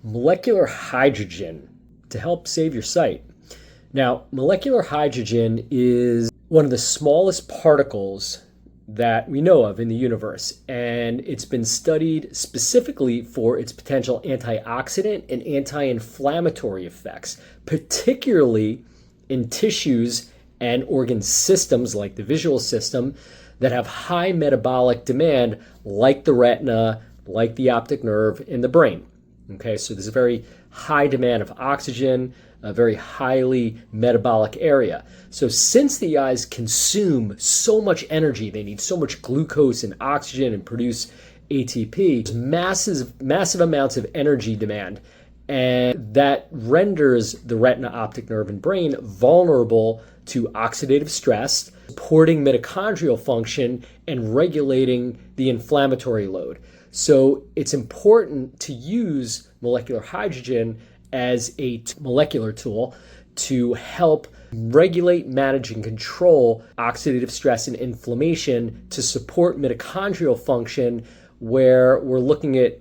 molecular hydrogen to help save your sight. Now, molecular hydrogen is one of the smallest particles that we know of in the universe, and it's been studied specifically for its potential antioxidant and anti-inflammatory effects, particularly in tissues and organ systems like the visual system that have high metabolic demand, like the retina, like the optic nerve in the brain. Okay, so there's a very high demand of oxygen, a very highly metabolic area. So since the eyes consume so much energy, they need so much glucose and oxygen and produce ATP, there's massive amounts of energy demand, and that renders the retina, optic nerve, and brain vulnerable to oxidative stress, supporting mitochondrial function and regulating the inflammatory load. So it's important to use molecular hydrogen as a molecular tool to help regulate, manage, and control oxidative stress and inflammation to support mitochondrial function, where we're looking at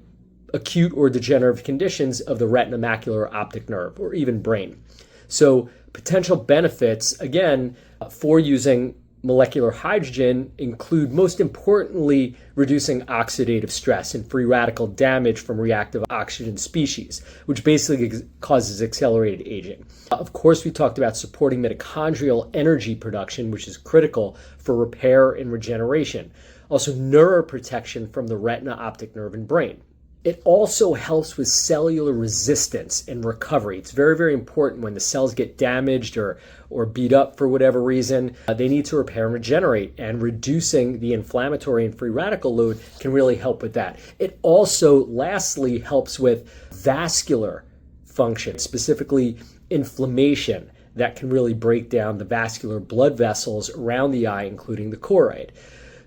acute or degenerative conditions of the retina, macular, optic nerve, or even brain. So potential benefits, again, for using molecular hydrogen include, most importantly, reducing oxidative stress and free radical damage from reactive oxygen species, which basically causes accelerated aging. Of course, we talked about supporting mitochondrial energy production, which is critical for repair and regeneration. Also, neuroprotection from the retina, optic nerve, and brain. It also helps with cellular resistance and recovery. It's very, very important when the cells get damaged or beat up for whatever reason. They need to repair and regenerate, and reducing the inflammatory and free radical load can really help with that. It also, lastly, helps with vascular function, specifically inflammation that can really break down the vascular blood vessels around the eye, including the choroid.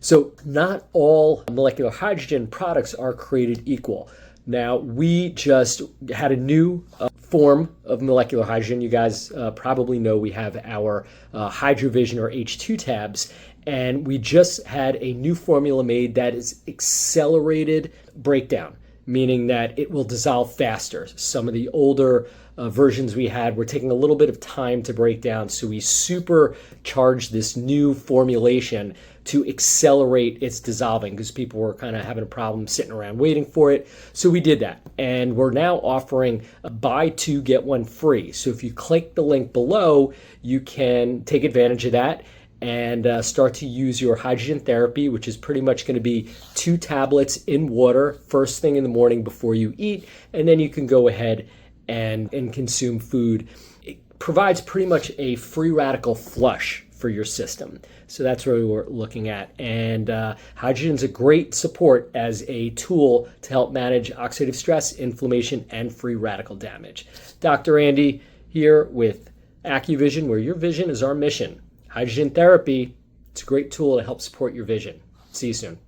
So not all molecular hydrogen products are created equal. Now, we just had a new form of molecular hydrogen. You guys probably know we have our AcuVision or H2 tabs, and we just had a new formula made that is accelerated breakdown, meaning that it will dissolve faster. Some of the older versions we had were taking a little bit of time to break down, so we supercharged this new formulation to accelerate its dissolving, because people were kind of having a problem sitting around waiting for it. So we did that, and we're now offering a buy two, get one free. So if you click the link below, you can take advantage of that and start to use your hydrogen therapy, which is pretty much going to be 2 tablets in water first thing in the morning before you eat, and then you can go ahead and consume food. It provides pretty much a free radical flush for your system. So that's what we're looking at. And hydrogen is a great support as a tool to help manage oxidative stress, inflammation, and free radical damage. Dr. Andy here with AcuVision, where your vision is our mission. Hydrogen therapy, it's a great tool to help support your vision. See you soon.